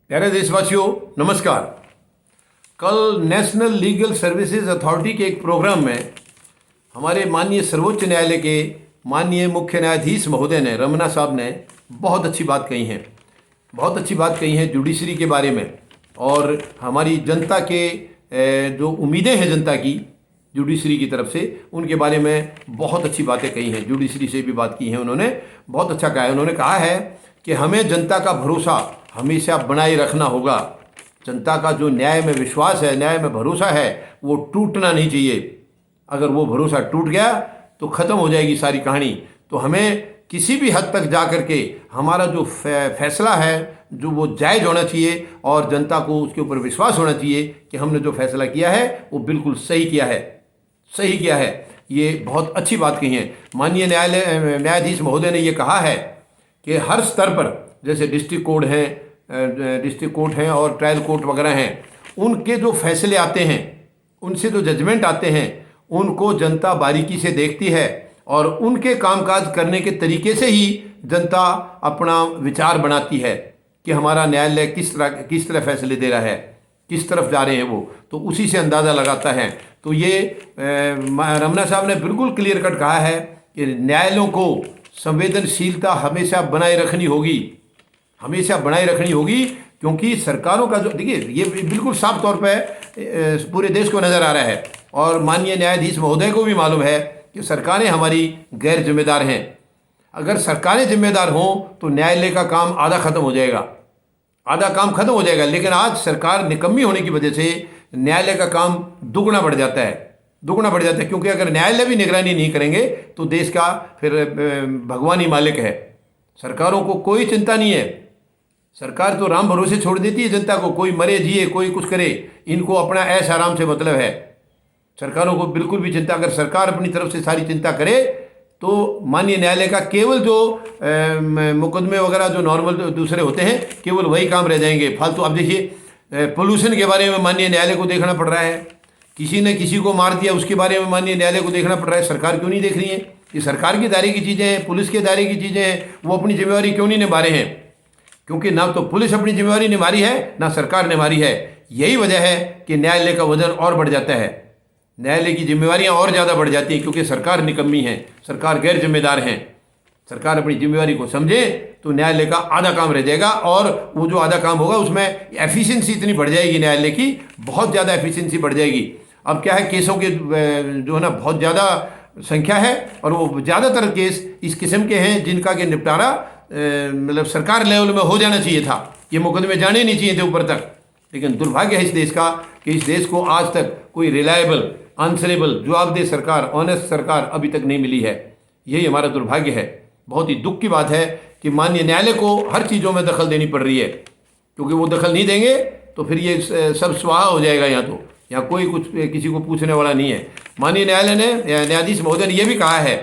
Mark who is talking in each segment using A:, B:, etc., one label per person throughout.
A: प्यारे देशवासियों, नमस्कार। कल नेशनल लीगल सर्विसेज अथॉरिटी के एक प्रोग्राम में हमारे माननीय सर्वोच्च न्यायालय के माननीय मुख्य न्यायाधीश महोदय ने, रमन्ना साहब ने बहुत अच्छी बात कही है। बहुत अच्छी बात कही है जुडिशरी के बारे में और हमारी जनता के जो उम्मीदें हैं जनता की जुडिशरी की तरफ से, उनके बारे में बहुत अच्छी बातें कही हैं। जुडिशरी से भी बात की है उन्होंने, बहुत अच्छा कहा है। उन्होंने कहा है कि हमें जनता का भरोसा हमेशा बनाए रखना होगा। जनता का जो न्याय में विश्वास है, न्याय में भरोसा है, वो टूटना नहीं चाहिए। अगर वो भरोसा टूट गया तो ख़त्म हो जाएगी सारी कहानी। तो हमें किसी भी हद तक जा कर के हमारा जो फैसला है जो वो जायज़ होना चाहिए और जनता को उसके ऊपर विश्वास होना चाहिए कि हमने जो फैसला किया है वो बिल्कुल सही किया है, सही किया है। ये बहुत अच्छी बात कही है। माननीय न्यायाधीश महोदय ने ये कहा है कि हर स्तर पर, जैसे डिस्ट्रिक्ट कोर्ट हैं और ट्रायल कोर्ट वगैरह हैं, उनके जो फैसले आते हैं, उनसे जो जजमेंट आते हैं, उनको जनता बारीकी से देखती है और उनके कामकाज करने के तरीके से ही जनता अपना विचार बनाती है कि हमारा न्यायालय किस तरह फैसले दे रहा है, किस तरफ जा रहे हैं वो, तो उसी से अंदाज़ा लगाता है। तो ये रमन्ना साहब ने बिल्कुल क्लियर कट कहा है कि न्यायालयों को संवेदनशीलता हमेशा बनाए रखनी होगी, हमेशा बनाए रखनी होगी। क्योंकि सरकारों का जो, देखिए, ये बिल्कुल साफ तौर पे पूरे देश को नज़र आ रहा है और माननीय न्यायाधीश महोदय को भी मालूम है कि सरकारें हमारी गैर जिम्मेदार हैं। अगर सरकारें जिम्मेदार हों तो न्यायालय का काम आधा ख़त्म हो जाएगा, आधा काम ख़त्म हो जाएगा। लेकिन आज सरकार निकम्मी होने की वजह से न्यायालय का काम दुगना बढ़ जाता है, दुगना बढ़ जाता है। क्योंकि अगर न्यायालय भी निगरानी नहीं करेंगे तो देश का फिर भगवान ही मालिक है। सरकारों को कोई चिंता नहीं है। सरकार तो राम भरोसे छोड़ देती है जनता को, कोई मरे जिए कोई कुछ करे, इनको अपना ऐश आराम से मतलब है। सरकारों को बिल्कुल भी चिंता, अगर सरकार अपनी तरफ से सारी चिंता करे तो माननीय न्यायालय का केवल जो मुकदमे वगैरह जो नॉर्मल दूसरे होते हैं, केवल वही काम रह जाएंगे फालतू। अब देखिए, पोल्यूशन के बारे में माननीय न्यायालय को देखना पड़ रहा है, किसी ने किसी को मार दिया उसके बारे में माननीय न्यायालय को देखना पड़ रहा है। सरकार क्यों नहीं देख रही है? ये सरकार के दायरे की चीज़ें हैं, पुलिस के दायरे की चीज़ें हैं, वो अपनी जिम्मेवारी क्यों नहीं निभा रहे हैं? क्योंकि ना तो पुलिस अपनी जिम्मेवारी निभा रही है, ना सरकार निभा रही है। यही वजह है कि न्यायालय का वजन और बढ़ जाता है, न्यायालय की जिम्मेवारियां और ज़्यादा बढ़ जाती हैं। क्योंकि सरकार निकम्मी है, सरकार गैर जिम्मेदार हैं। सरकार अपनी जिम्मेवारी को समझे तो न्यायालय का आधा काम रह जाएगा और वो जो आधा काम होगा उसमें एफिशिएंसी इतनी बढ़ जाएगी न्यायालय की, बहुत ज़्यादा एफिशिएंसी बढ़ जाएगी। अब क्या है, केसों के जो है ना बहुत ज़्यादा संख्या है और वो ज़्यादातर केस इस किस्म के हैं जिनका कि निपटारा मतलब सरकार लेवल में हो जाना चाहिए था। ये मुकदमे जाने नहीं चाहिए थे ऊपर तक। लेकिन दुर्भाग्य है इस देश का कि इस देश को आज तक कोई रिलायबल, आंसरेबल, जवाबदेह सरकार, ऑनेस्ट सरकार अभी तक नहीं मिली है। यही हमारा दुर्भाग्य है। बहुत ही दुख की बात है कि माननीय न्यायालय को हर चीज़ों में दखल देनी पड़ रही है। क्योंकि वो दखल नहीं देंगे तो फिर ये सब स्वाहा हो जाएगा। यहाँ कोई कुछ किसी को पूछने वाला नहीं है। माननीय न्यायालय ने, न्यायाधीश महोदय ने यह भी कहा है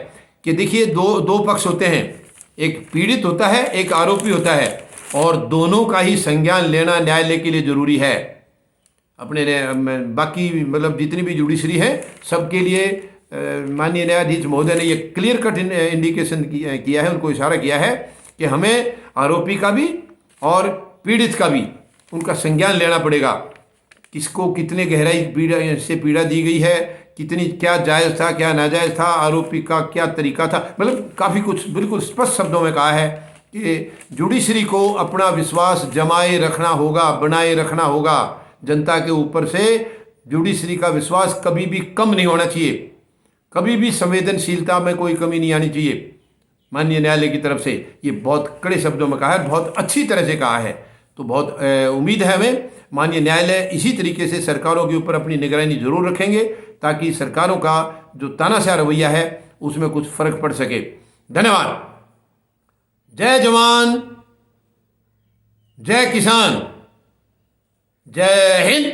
A: कि देखिए, दो पक्ष होते हैं, एक पीड़ित होता है, एक आरोपी होता है, और दोनों का ही संज्ञान लेना न्यायालय के लिए ज़रूरी है। अपने बाकी मतलब जितनी भी जुडिशरी है सबके लिए माननीय न्यायाधीश महोदय ने ये क्लियर कट इंडिकेशन किया है, उनको इशारा किया है कि हमें आरोपी का भी और पीड़ित का भी उनका संज्ञान लेना पड़ेगा। किसको कितने गहराई से पीड़ा दी गई है, कितनी, क्या जायज़ था क्या नाजायज़ था, आरोपी का क्या तरीका था, मतलब काफ़ी कुछ बिल्कुल स्पष्ट शब्दों में कहा है कि जुडिशरी को अपना विश्वास जमाए रखना होगा, बनाए रखना होगा। जनता के ऊपर से जुडिशरी का विश्वास कभी भी कम नहीं होना चाहिए, कभी भी संवेदनशीलता में कोई कमी नहीं आनी चाहिए। माननीय न्यायालय की तरफ से ये बहुत कड़े शब्दों में कहा है, बहुत अच्छी तरह से कहा है। तो बहुत उम्मीद है हमें माननीय न्यायालय इसी तरीके से सरकारों के ऊपर अपनी निगरानी जरूर रखेंगे ताकि सरकारों का जो तानाशाह रवैया है उसमें कुछ फर्क पड़ सके। धन्यवाद। जय जवान, जय किसान, जय हिंद।